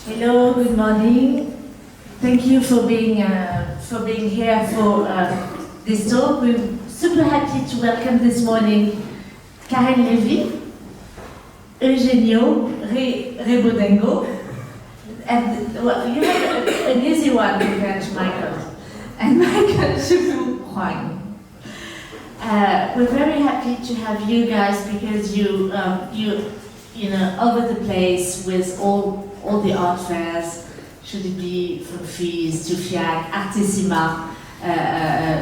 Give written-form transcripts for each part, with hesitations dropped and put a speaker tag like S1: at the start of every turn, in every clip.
S1: Hello, good morning. Thank you for being here for this talk. We're super happy to welcome this morning Karen Levy, Eugenio Rebodengo, and well, you have an easy one compared to Michael, and Michael Chifou Huang. We're very happy to have you guys because you know, over the place with all the art fairs, should it be from FIS to FIAC, Artissima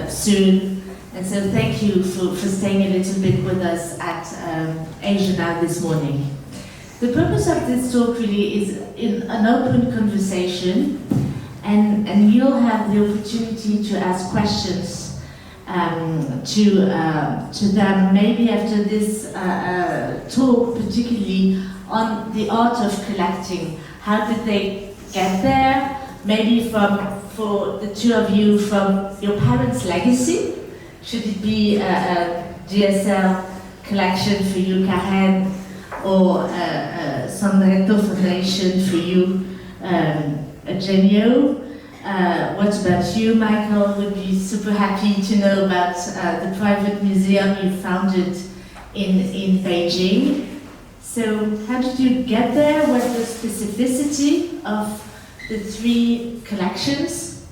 S1: soon. And so thank you for staying a little bit with us at AsiaNow this morning. The purpose of this talk really is in an open conversation, and you'll have the opportunity to ask questions to them, maybe after this talk, particularly on the art of collecting. How did they get there? Maybe for the two of you, from your parents' legacy. Should it be a GSL collection for you, Karen, or Sandretto Foundation for you, Eugenio? What about you, Michael? Would be super happy to know about the private museum you founded in Beijing. So how did you get there? What's the specificity of the three collections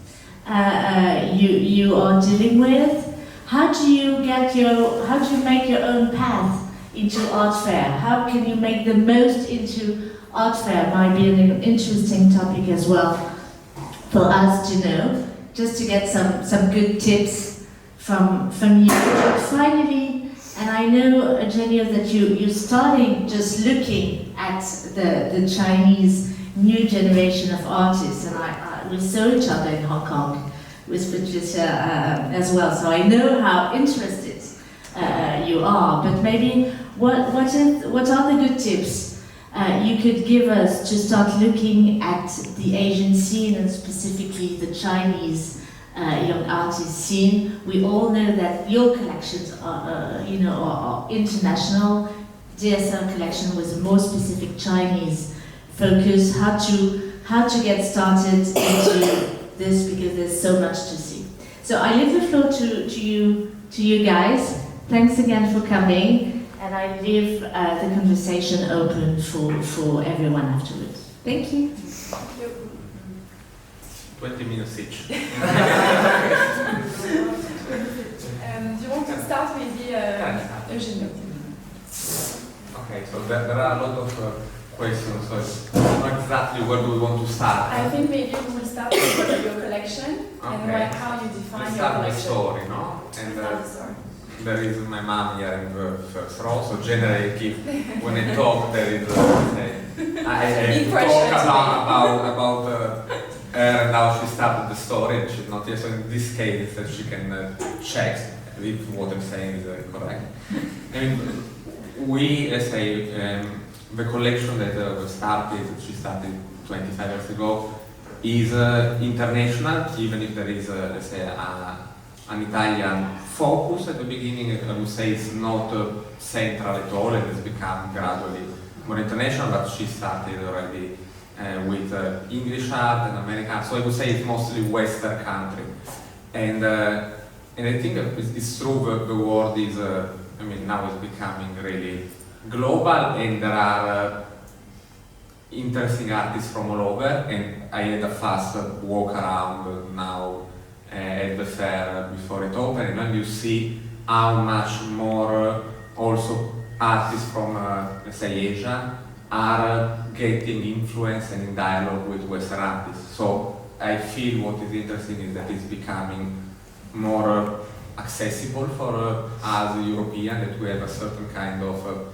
S1: you are dealing with? How do you make your own path into art fair? How can you make the most into art fair? Might be an interesting topic as well for us to know, just to get some good tips from you. But finally, and I know, Eugenio, that you're starting just looking at the Chinese new generation of artists, and we saw each other in Hong Kong with Patricia as well, so I know how interested you are. But maybe what are the good tips you could give us to start looking at the Asian scene, and specifically the Chinese young artist scene? We all know that your collections are international. DSL collection was a more specific Chinese focus. How to get started into this, because there's so much to see. So I leave the floor to you guys. Thanks again for coming, and I leave the conversation open for everyone afterwards. Thank you.
S2: 20 minutes each.
S3: Do you want to start maybe, Eugenio?
S2: Okay, so there are a lot of questions, so it's not exactly where do we want to start.
S3: I think maybe we will start with your collection, and how you define
S2: Let's
S3: your
S2: start
S3: collection.
S2: with story, no? And there is my mom here in the first row, so generally when I talk there is I talk about her and how she started the story, and she's not here, so in this case that she can check if what I'm saying is correct. I mean, we, let's say, the collection that she started 25 years ago, is international, even if there is, let's say, an Italian focus at the beginning. I would say it's not central at all, and it's become gradually more international, but she started already with English art and American art, so I would say it's mostly Western country. And I think it's true the world is, I mean, now it's becoming really global, and there are interesting artists from all over, and I had a fast walk around now at the fair before it opened, and you see how much more also artists from, let's say, Asia are getting influence and in dialogue with Western artists. So I feel what is interesting is that it's becoming more accessible for us Europeans, that we have a certain kind of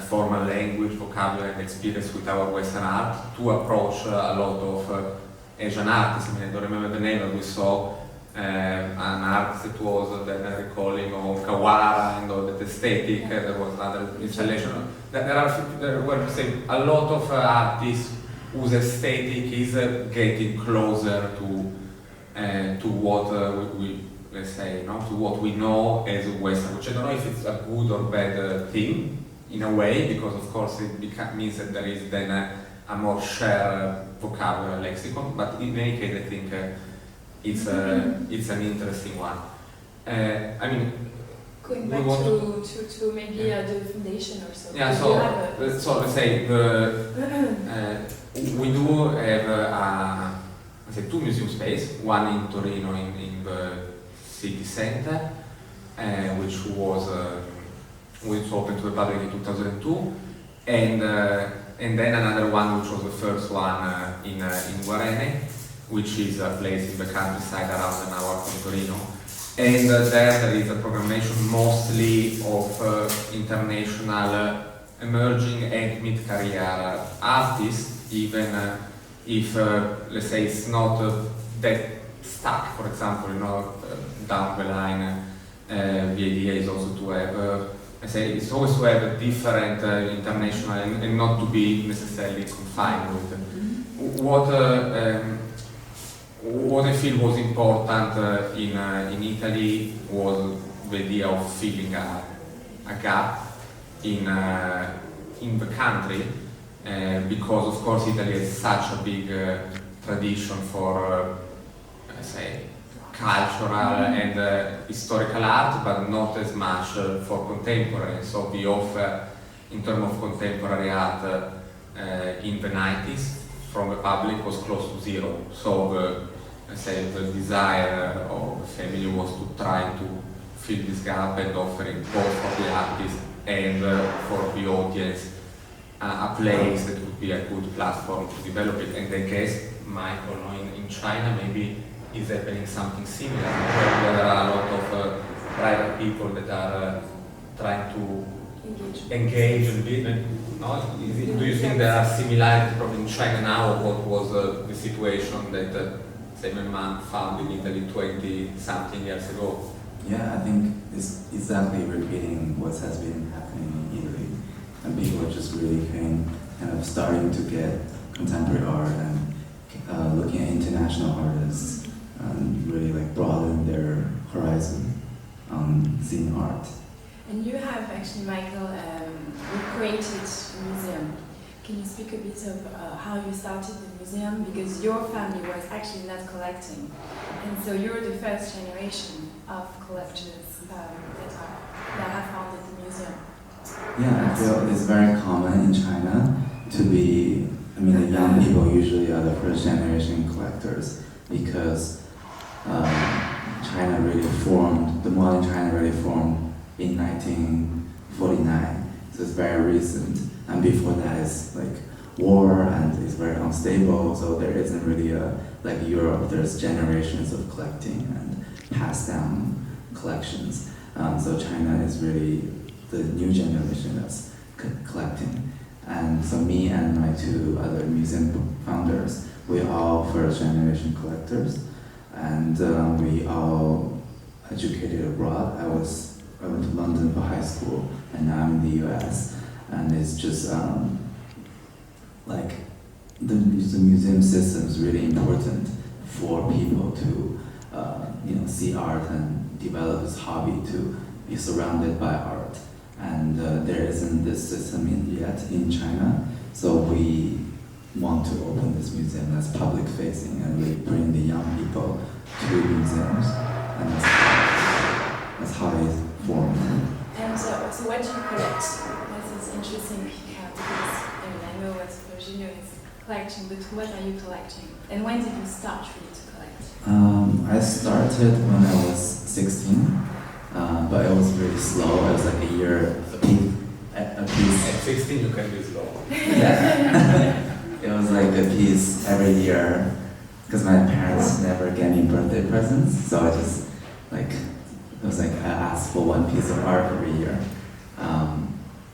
S2: formal language, vocabulary and experience with our Western art to approach a lot of Asian artists. I mean, I don't remember the name, but we saw an artist that was then recalling Kawara and all that aesthetic. There was another installation. There were say, a lot of artists whose aesthetic is getting closer to what we let's say, to what we know as Western, which I don't know if it's a good or bad thing in a way, because of course it means that there is then a a more shared vocabulary lexicon, but in any case I think it's an interesting one. I mean,
S3: going back to maybe the foundation or so.
S2: Yeah, so let's say we do have let's say 2 museum space, one in Torino in the city center, which opened to the public in 2002, and then another one which was the first one in Guarene, which is a place in the countryside around an hour from Torino. And there is a programmation mostly of international emerging and mid-career artists, even if, let's say, it's not that stuck. For example, down the line, the idea is also to have, I say, it's always to have a different international and not to be necessarily confined with what I feel was important in Italy was the idea of filling a gap in the country, because of course Italy has such a big tradition for, say, cultural and historical art, but not as much for contemporary. So the offer in terms of contemporary art in the 90s from the public was close to zero. So the desire of the family was to try to fill this gap and offering both for the artist and for the audience a place that would be a good platform to develop it. And I guess, Michael, in China maybe is happening something similar. There are a lot of private people that are trying to engage and build. No? Do you think there are similarities probably in China now, or what was the situation that say my mom found in Italy 20-something years ago?
S4: Yeah, I think it's exactly repeating what has been happening in Italy. And people are just really kind of starting to get contemporary art and looking at international artists and really like broaden their horizon on seeing art.
S3: And you have actually, Michael, created a museum. Can you speak a bit of how you started the museum? Because your family was actually not collecting, and so you're the first generation of collectors that have founded the museum.
S4: Yeah, I feel it's very common in China to be, the young people usually are the first generation collectors, because China really formed, the modern China really formed in 1949, so it's very recent. And before that is like war and it's very unstable, so there isn't really like Europe, there's generations of collecting and passed down collections. So China is really the new generation that's collecting. And so me and my 2 other museum founders, we all first generation collectors, and we all educated abroad. I went to London for high school, and now I'm in the US. And it's just like the museum system is really important for people to see art and develop this hobby, to be surrounded by art. And there isn't this system yet in China, so we want to open this museum that's public facing and really bring the young people to museums, and that's how it formed.
S3: And so what do you collect? This is interesting because I know what Virginia is collecting, but what are you collecting? And when did you start really to collect?
S4: I started when I was 16, but it was really slow. It was like a year a piece.
S2: At 16 you can be slow.
S4: Yeah. It was like a piece every year, because my parents never gave me birthday presents, so I just it was like I asked for one piece of art every year.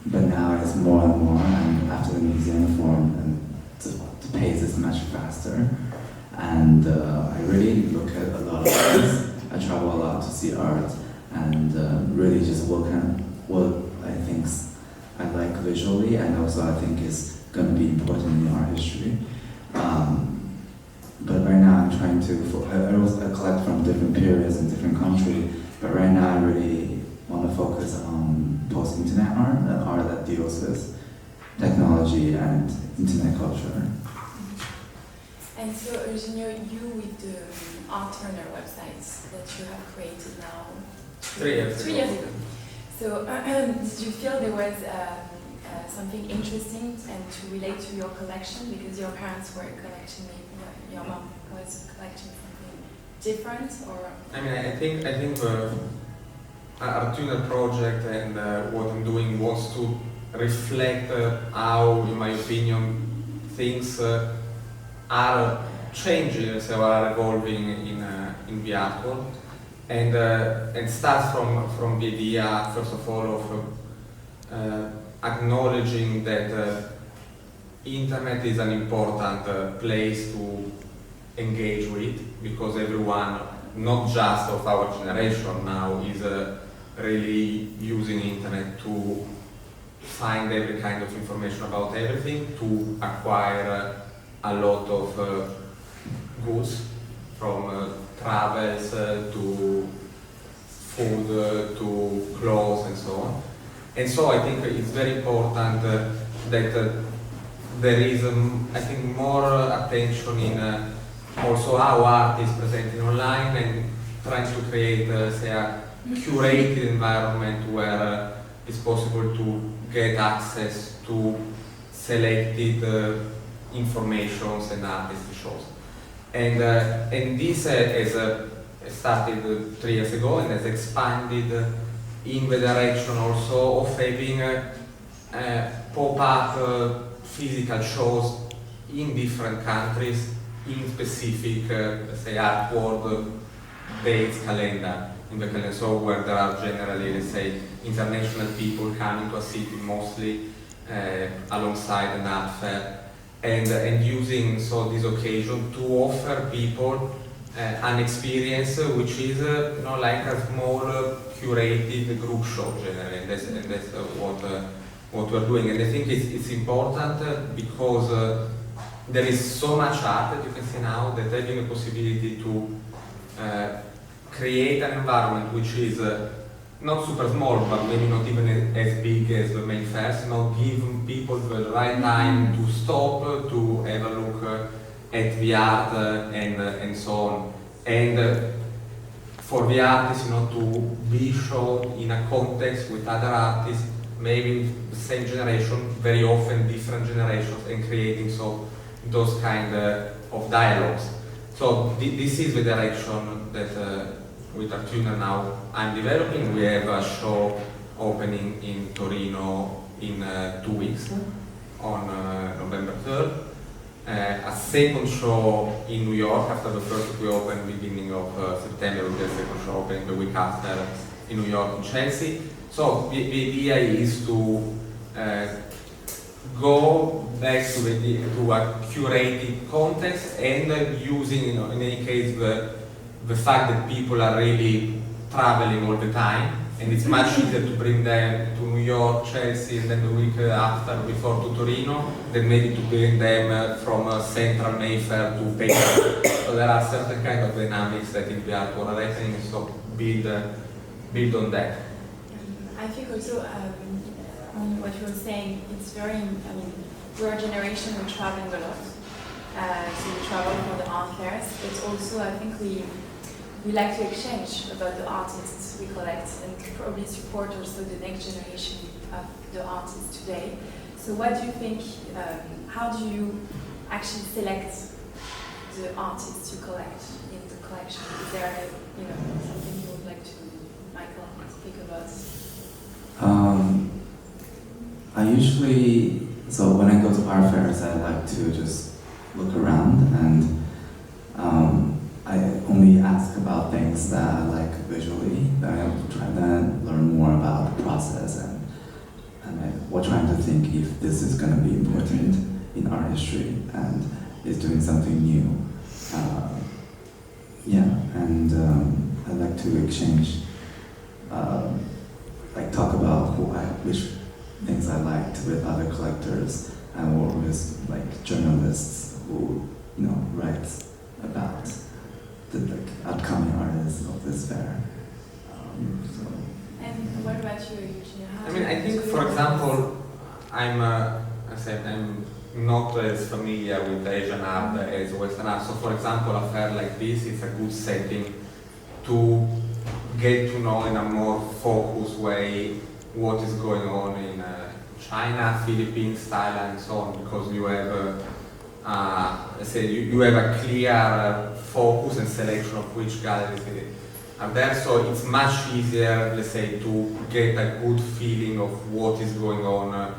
S4: But now it's more and more, and after the museum formed, and the pace is much faster. And I really look at a lot of artists. I travel a lot to see art, and really just what I think I like visually, and also I think is going to be important in art history. But right now I'm trying to, I collect from different periods and different countries, but right now I really want to focus on post-internet art, art that deals with technology and internet culture.
S3: And so, Eugenio, you with the Art Turner websites that you have created now
S2: 3 years
S3: 3 years ago. So, did you feel there was something interesting and to relate to your collection because your parents were collecting, your mom was collecting something different, or?
S2: I mean, I think the Art Tuner project and what I'm doing wants to reflect how, in my opinion, things are changing, so are evolving in the art world, and starts from the idea, first of all, of acknowledging that internet is an important place to engage with, because everyone, not just of our generation now, is really using internet to find every kind of information about everything, to acquire a lot of goods, from travels to food to clothes and so on. And so I think it's very important that there is, I think, more attention in also how art is presented online, and trying to create, say, a curated environment where it's possible to get access to selected informations and artist shows. And this has started 3 years ago and has expanded in the direction also of having pop-up physical shows in different countries in specific, let's say, art world dates calendar, in the calendar, so where there are generally, let's say, international people coming to a city mostly alongside an art fair, and using so this occasion to offer people an experience which is like a small curated group show generally, and that's what we're doing. And I think it's important because there is so much art that you can see now, that having the possibility to create an environment which is not super small, but maybe not even as big as the main fairs, give people the right time to stop, to have a look at the art and so on. And for the artists, to be shown in a context with other artists, maybe the same generation, very often different generations, and creating those kind of dialogues. So this is the direction that with Art Tuner now I'm developing. We have a show opening in Torino in 2 weeks, on November 3rd. A second show in New York after the first we opened beginning of September. We have a second show opening the week after in New York and Chelsea. So the idea is to go back to a curated context, and using, in any case, the fact that people are really traveling all the time, and it's much easier to bring them to New York, Chelsea, and then the week after, before, to Torino, than maybe to bring them from Central Mayfair to Peckham. So there are certain kind of dynamics that in the art world are happening, so build on that.
S3: I think also on what you were saying, it's very, we're a generation who traveling a lot. So we travel for the art fairs, but also I think we like to exchange about the artists we collect, and probably support also the next generation of the artists today. So what do you think, how do you actually select the artists you collect in the collection? Is there something you would like to, Michael, speak about?
S4: I usually, so when I go to art fairs, I like to just look around, and I only ask about things that I like visually. I try to learn more about the process, and we're trying to think if this is going to be important in art history and is doing something new. I like to exchange, talk about which things I liked with other collectors, and work with journalists who write about the upcoming artists of this fair.
S3: And what about you, Eugenio?
S2: I think, for example, I'm say I'm not as familiar with Asian art as Western art. So for example, a fair like this is a good setting to get to know in a more focused way what is going on in China, Philippines, Thailand, and so on, because you have let's say you have a clear focus and selection of which galleries are there, so it's much easier, let's say, to get a good feeling of what is going on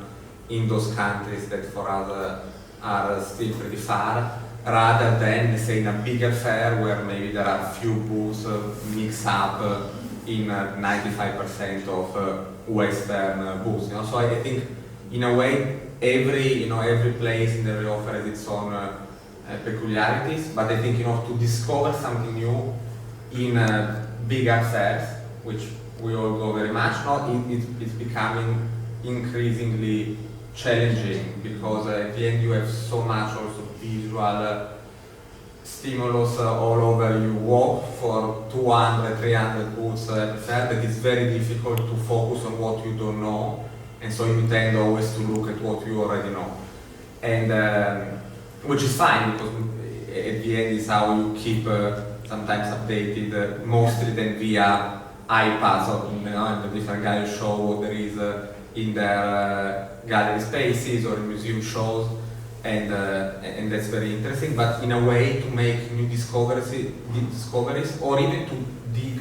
S2: in those countries that for us are still pretty far, rather than, let's say, in a bigger fair where maybe there are few booths mixed up in 95% of Western booths. You know? So I think, in a way, every place in the Rio Fair has its own peculiarities, but I think to discover something new in bigger fairs, which we all go very much, it's becoming increasingly challenging, because at the end you have so much also visual stimulus all over. You walk for 200, 300 booths at the fair that it's very difficult to focus on what you don't know, and so you tend always to look at what you already know, and which is fine, because at the end is how you keep sometimes updated, mostly then via iPads, or and the different galleries show what there is in their gallery spaces or in museum shows, and that's very interesting. But in a way, to make new discoveries, or even to dig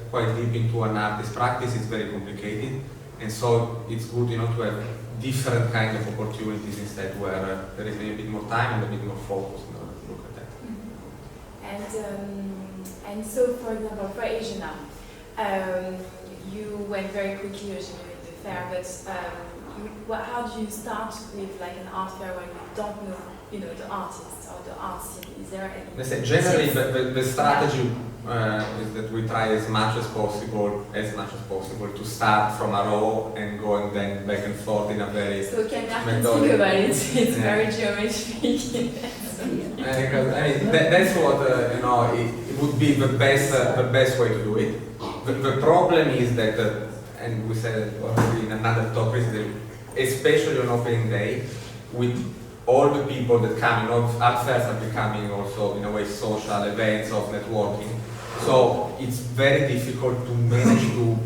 S2: quite deep into an artist's practice, is very complicated, and so it's good, to have different kind of opportunities instead, where there is maybe a bit more time and a bit more focus in order to look at that.
S3: And so, for example, for Asia now, you went very quickly in the fair, but how do you start with like an art fair when you don't know, the artist or the art scene? Is there any?
S2: Let's say generally, the strategy is that we try as much as possible to start from a row and going then back and forth in a very.
S3: So can you think about it? It's very geometric.
S2: Because that's what it would be the best way to do it. The problem is that, and we said it already in another talk recently, especially on opening day, with all the people that come, art fairs are becoming also in a way social events of networking. So it's very difficult to manage to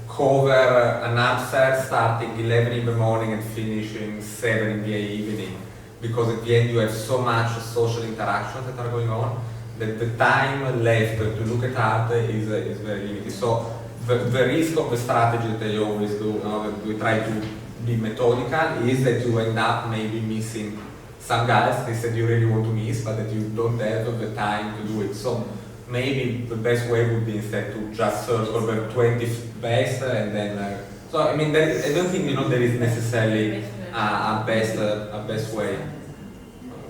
S2: cover an art fair starting 11 in the morning and finishing 7 in the evening, because at the end you have so much social interactions that are going on that the time left to look at art is very limited. So the risk of the strategy that I always do, that we try to be methodical, is that you end up maybe missing some galleries that you really want to miss, but that you don't have the time to do it. So maybe the best way would be instead to just search for the 20 best, and then. So I mean, I don't think there is necessarily a best way.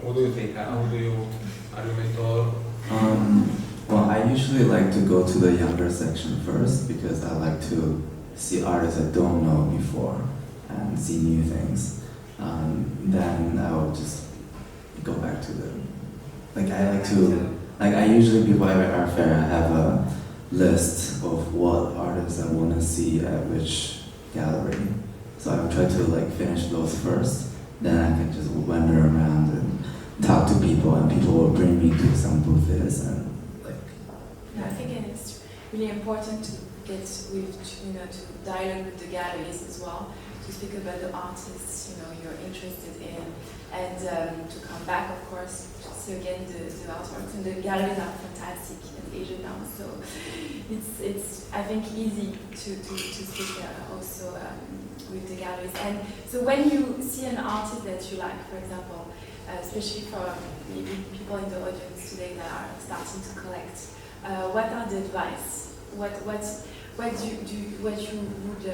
S2: What do you think? Are you method?
S4: Well, I usually like to go to the younger section first, because I like to see artists I don't know before and see new things. Then I will just go back to I usually, before every art fair, I have a list of what artists I want to see at which gallery. So I will try to finish those first. Then I can just wander around and talk to people, and people will bring me to some booths and
S3: I think it's really important to get to dialogue with the galleries as well, to speak about the artists you're interested in, and to come back, of course, to see again the artworks. And the galleries are fantastic in Asia now, so it's I think easy to speak also with the galleries. And so when you see an artist that you like, for example, especially for maybe people in the audience today that are starting to collect, what are the advice? What you would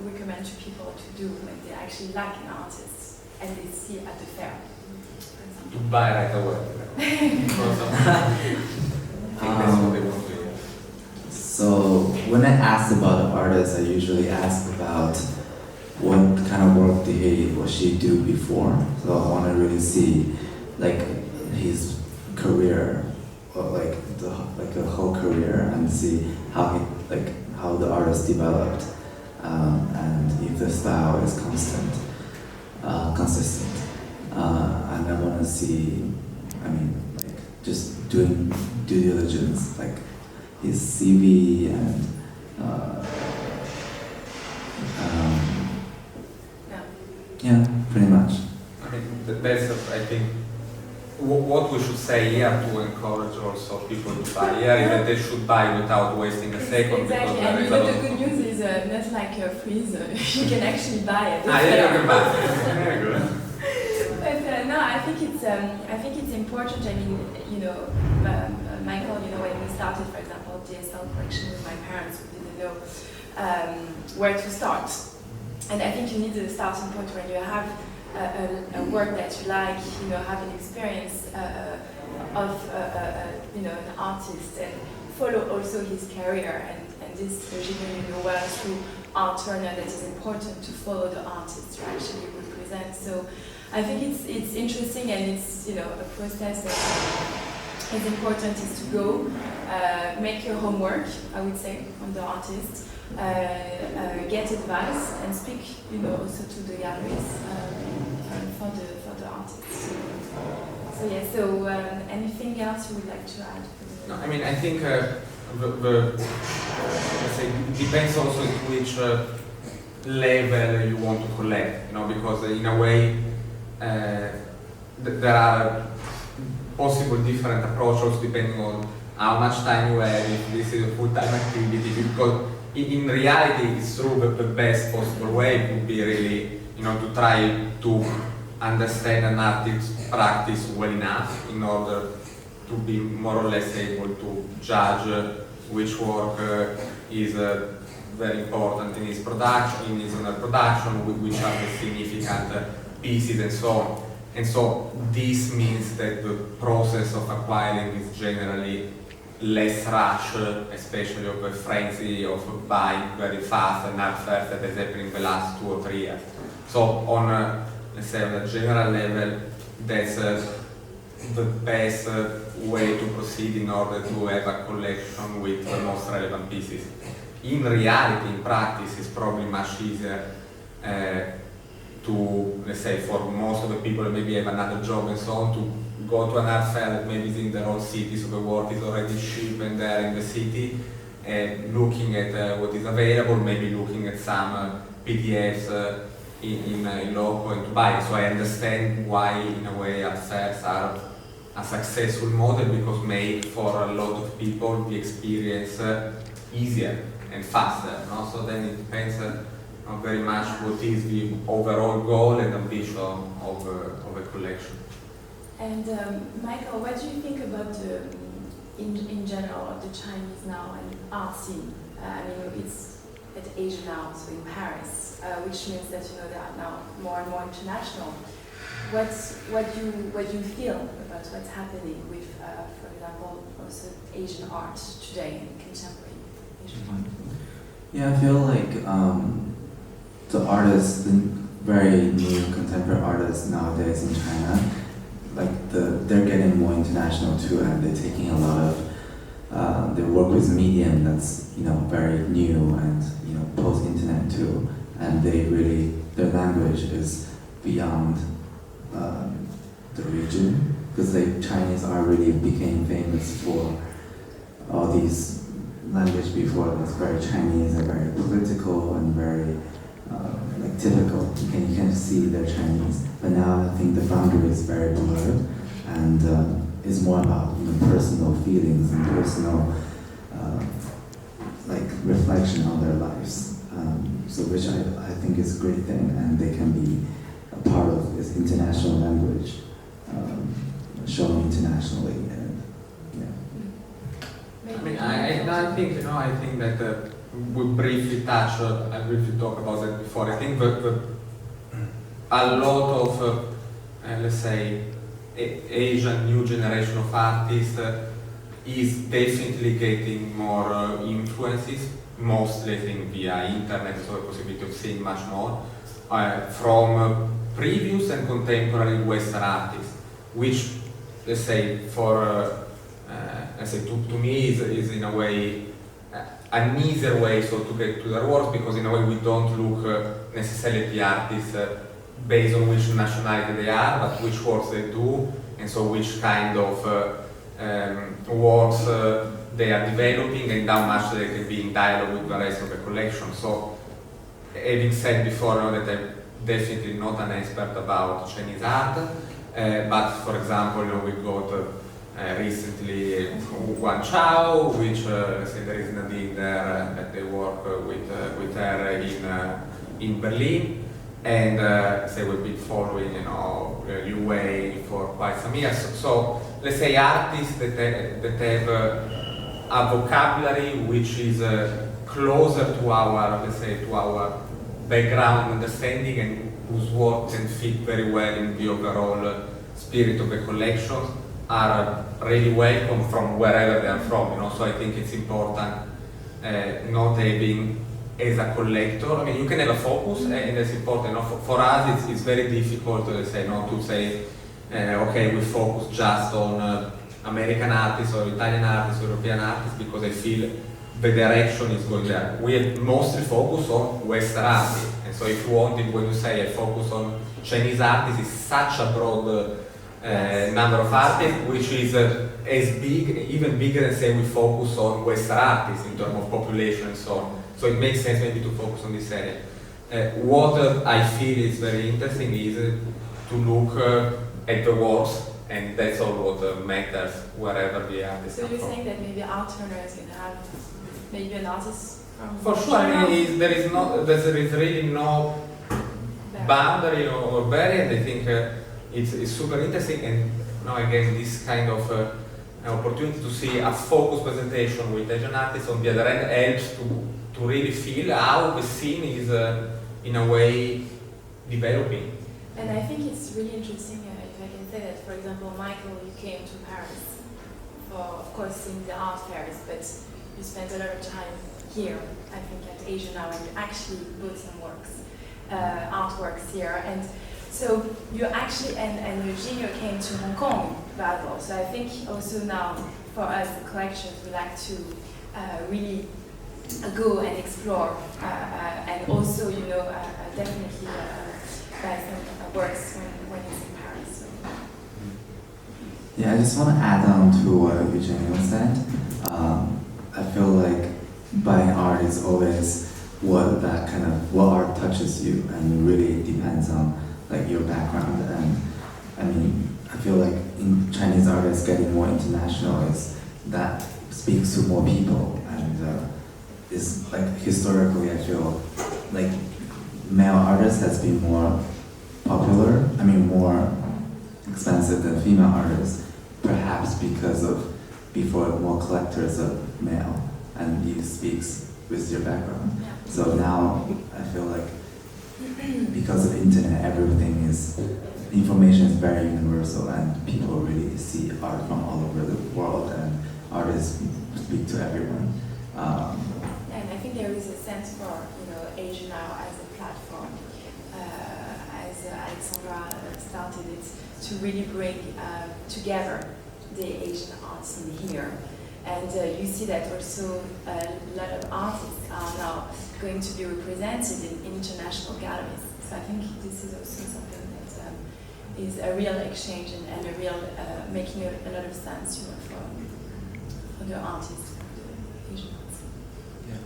S3: recommend to people to do when they actually like an artist and they see at the fair?
S2: To buy right away. I think that's what they want to do.
S4: So when I ask about an artist, I usually ask about what kind of work did he or she do before. So I want to really see his career, or a whole career, and see how the artist developed, and if the style is constant. consistent. And I want to see, I mean, like just doing due diligence, like his CV and yeah, pretty much.
S2: I mean, that's, I think, what we should say here to encourage also people to buy here is that they should buy without wasting a second.
S3: Exactly,
S2: because
S3: and the good news is not like a freezer, you can actually buy it.
S2: Yeah, you can buy it. Very good.
S3: But no, I think it's important. I mean, you know, Michael, you know, when we started, for example, DSL collection with my parents, we didn't know where to start. And I think you need a starting point when you have a work that you like, you know, have an experience of you know, an artist, and follow also his career. And this, you know well through Art Turner, that is important to follow the artist to actually represent. So I think it's interesting, and it's, you know, a process that is important, is to go make your homework, I would say, on the artist. Get advice and speak, you know, also to the galleries for the artists. So yeah. So anything else you would like to add?
S2: No, I mean, I think let's say it depends also at which level you want to collect. You know, because in a way there are possible different approaches depending on how much time you have, if this is a full-time activity, because in reality it's true that the best possible way would be really, you know, to try to understand an artist's practice well enough in order to be more or less able to judge which work is very important in his production, in his own production, which are the significant pieces and so on. And so this means that the process of acquiring is generally less rush, especially of a frenzy of buying very fast and art fairs that has happened in the last 2 or 3 years. So on a, let's say, on a general level, that's the best way to proceed in order to have a collection with the most relevant pieces. In reality, in practice, it's probably much easier to, let's say, for most of the people that maybe have another job and so on, to go to an art fair that maybe is in their own city, so the work is already shipped and there in the city, and looking at what is available, maybe looking at some PDFs in local and to buy. So I understand why, in a way, art fairs are a successful model, because make for a lot of people the experience easier and faster. No? So then it depends very much what is the overall goal and ambition of a collection.
S3: And Michael, what do you think about in general of the Chinese now and art scene? I mean, it's at Asia now, so in Paris, which means that, you know, they are now more and more international. What do you feel about what's happening with, for example, also Asian art today, contemporary Asian art?
S4: Yeah, I feel like the artists, the very new contemporary artists nowadays in China, like they're getting more international too, and they're taking a lot of they work with medium that's, you know, very new and, you know, post-internet too, and they really, their language is beyond the region, because the Chinese art really became famous for all these language before that's very Chinese and very political and very like typical. You can see they're Chinese, but now I think the boundary is very blurred, and it's more about, you know, personal feelings and personal like reflection on their lives. So which I think is a great thing, and they can be a part of this international language, shown internationally, and yeah.
S2: I mean, I think, you know, I think that we briefly touch, I briefly talked about that before. I think that a lot of, let's say, Asian new generation of artists is definitely getting more influences, mostly I think via internet, so the possibility of seeing much more, from previous and contemporary Western artists, which, let's say, for, let's say, to me is in a way an easier way so to get to their works, because in a way we don't look necessarily at the artists based on which nationality they are, but which works they do, and so which kind of works they are developing and how much they can be in dialogue with the rest of the collection. So, having said before, that I'm definitely not an expert about Chinese art, but for example, we got recently Wan Chao, which say there is Nadine there, that they work with her in Berlin, and say we've been following, Liu Wei for quite some years. So let's say artists that have a vocabulary which is closer to our, let's say, to our background understanding, and whose work can fit very well in the overall spirit of the collection, are really welcome from wherever they are from. So I think it's important not having as a collector. I mean, you can have a focus, and it's important. For us, it's very difficult to say not to say, okay, we focus just on American artists or Italian artists or European artists, because I feel the direction is going there. We have mostly focus on Western artists, and so if you wanted, when you say I focus on Chinese artists, it's such a broad number of artists, which is as big, even bigger than say we focus on Western artists in terms of population and so on. So it makes sense maybe to focus on this area. What I feel is very interesting is to look at the works, and that's all what matters wherever the artist
S3: So
S2: comes
S3: you're
S2: from.
S3: saying that maybe art owners can have maybe an artist from
S2: For sure, I mean, there is really no boundary or barrier. I think it's super interesting, and now again this kind of opportunity to see a focused presentation with Asian artists on the other end helps to really feel how the scene is in a way developing.
S3: And I think it's really interesting, if I can say that, for example, Michael, you came to Paris for, of course, seeing the art fairs, but you spent a lot of time here, I think, at Asia Now, and you actually bought some works, artworks here. And so you actually, and Eugenio came to Hong Kong, Basel. So I think also now, for us, the collections, we like to really go and explore, and also, definitely buy some works when it's in Paris. So.
S4: Yeah, I just want to add on to what Eugenio said. I feel like buying art is always what art touches you, and really depends on like your background. And I mean, I feel like in Chinese art is getting more international, is that speaks to more people, and is like historically I feel like male artists has been more popular, I mean more expensive than female artists, perhaps because of before more collectors of male, and it speaks with your background.
S3: Yeah.
S4: So now I feel like because of internet, everything is, information is very universal, and people really see art from all over the world, and artists speak to everyone.
S3: And I think there is a sense for Asia Now as a platform, as Alexandra started it, to really bring together the Asian arts in here. And you see that also a lot of artists are now going to be represented in international galleries. So I think this is also something that is a real exchange and a real making a lot of sense for the artists, the Asian arts.
S4: Yeah,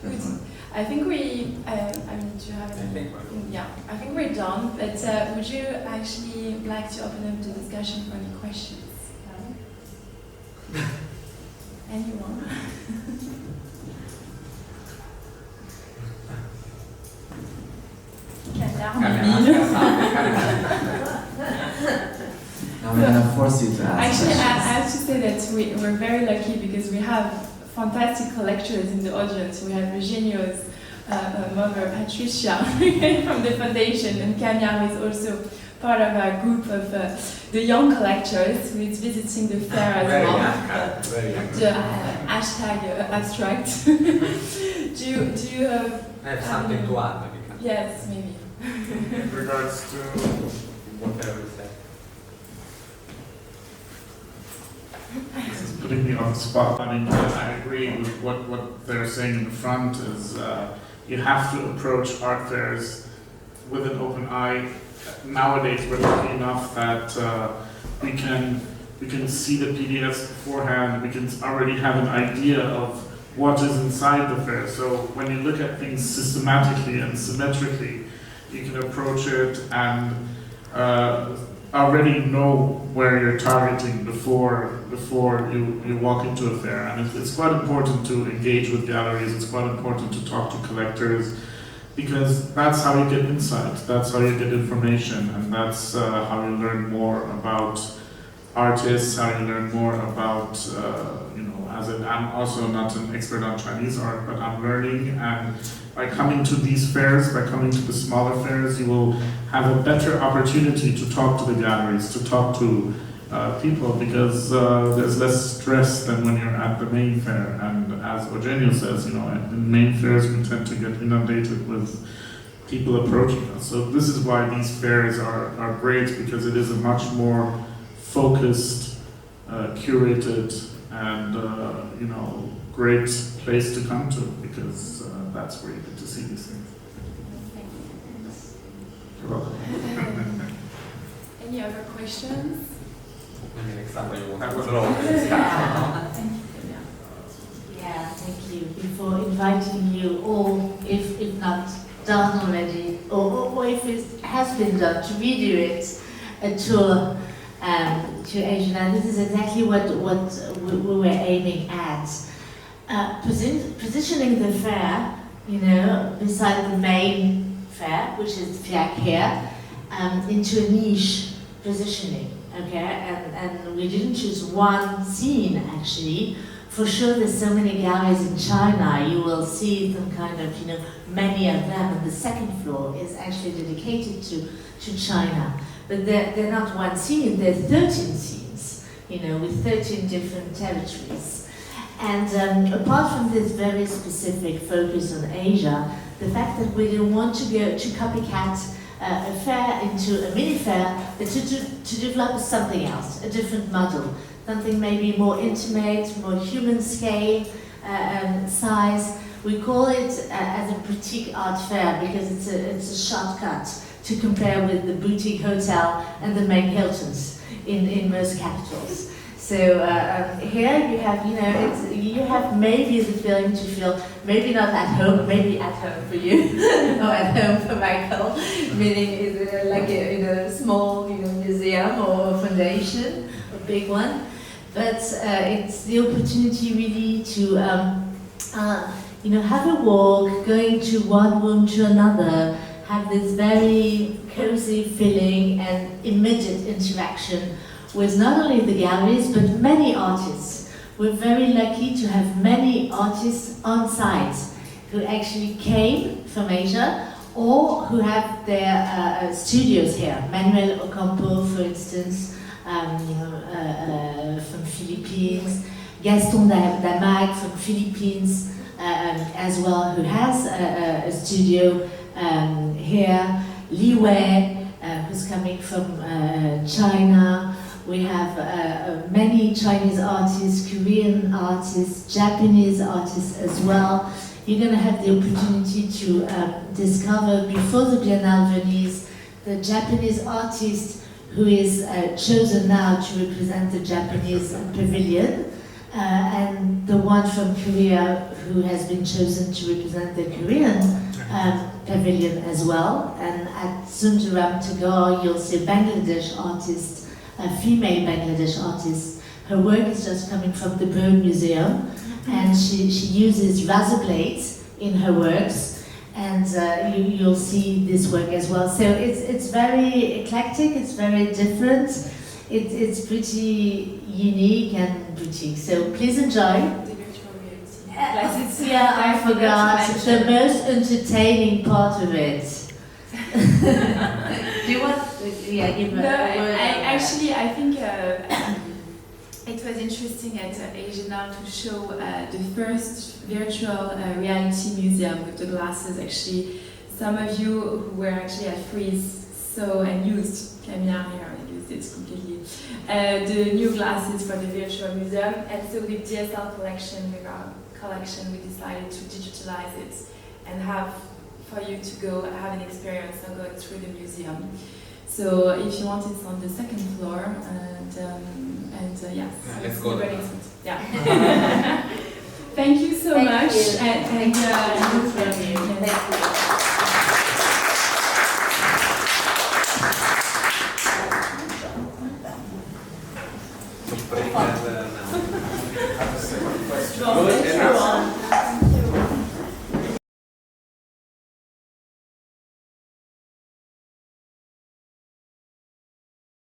S3: Good.
S4: definitely.
S3: I think we, do you have any? I think we're done, but would you actually like to open up the discussion for any questions? Anyone?
S4: Now we're gonna force you to ask
S3: Actually, I
S4: questions.
S3: have to say that we're very lucky because we have fantastic collectors in the audience. We have Eugenio's mother, Patricia, from the foundation, and Kanya, who is also part of a group of the young collectors who is visiting the fair as
S2: Very
S3: well.
S2: young, very young.
S3: The hashtag abstract. do you have?
S2: I have something to add, maybe.
S3: Yes, maybe.
S5: In regards to
S2: Whatever we say.
S5: this is putting me on the spot. I mean, I agree with what they're saying in the front is you have to approach art fairs with an open eye. Nowadays, we're lucky enough that we can see the PDFs beforehand. We can already have an idea of what is inside the fair. So when you look at things systematically and symmetrically, you can approach it and already know where you're targeting before you walk into a fair. And it's quite important to engage with galleries. It's quite important to talk to collectors, because that's how you get insight, that's how you get information, and that's how you learn more about artists, how you learn more about, I'm also not an expert on Chinese art, but I'm learning, and by coming to these fairs, by coming to the smaller fairs, you will have a better opportunity to talk to the galleries, to talk to people, because there's less stress than when you're at the main fair. And as Eugenio says, in main fairs we tend to get inundated with people approaching us. So this is why these fairs are great, because it is a much more focused, curated, and great place to come to, because that's where you get to see these things. You're welcome.
S3: Any other questions?
S2: Maybe next time you will have a little
S1: Yeah, thank you. Before inviting you all, if not done already, or if it has been done, to video it, a tour to Asia. And this is exactly what we were aiming at. Positioning the fair, beside the main fair, which is FIAC here, into a niche positioning. Okay, and we didn't choose one scene actually. For sure, there's so many galleries in China. You will see them kind of, many of them. And the second floor is actually dedicated to China. But they're not one scene. They're 13 scenes, with 13 different territories. And apart from this very specific focus on Asia, the fact that we didn't want to go to copycat a fair into a mini fair, but to develop something else, a different model, something maybe more intimate, more human scale, size. We call it as a boutique art fair because it's a shortcut to compare with the boutique hotel and the main Hiltons in most capitals. So here you have, you have maybe the feeling to feel maybe not at home, maybe at home for you, or at home for Michael, meaning is like a small museum or foundation, a big one. But it's the opportunity really to have a walk, going to one room to another, have this very cozy feeling and immediate interaction with not only the galleries, but many artists. We're very lucky to have many artists on site who actually came from Asia or who have their studios here. Manuel Ocampo, for instance, from Philippines. Gaston Damag from Philippines as well, who has a studio here. Li Wei, who's coming from China. We have many Chinese artists, Korean artists, Japanese artists as well. You're going to have the opportunity to discover before the Biennale Venice the Japanese artist who is chosen now to represent the Japanese pavilion, and the one from Korea who has been chosen to represent the Korean pavilion as well. And at Sundaram Tagore, you'll see a Bangladesh artist, a female Bangladesh artist. Her work is just coming from the Bern Museum, and she uses razor blades in her works, and you'll see this work as well. So it's very eclectic, it's very different, it's pretty unique and boutique. So please enjoy. Yeah, I forgot the most entertaining part of it. Do you want? Yeah, give me.
S3: No, I think it was interesting at Asianal to show the first virtual reality museum with the glasses. Actually, some of you who were actually at Frieze saw and used, Camilla here used it completely, the new glasses for the virtual museum. And so with DSL collection, we decided to digitalize it and have for you to go have an experience and go through the museum. So if you want, it's on the second floor, and yes,
S2: Yeah,
S3: so
S2: let's
S3: it's
S2: go
S3: really
S2: there.
S3: sweet. Yeah. Thank you so
S1: Thank
S3: much.
S1: you.
S3: And
S1: Thank you.
S3: yes.
S2: Bring that,
S1: Well, thank you all.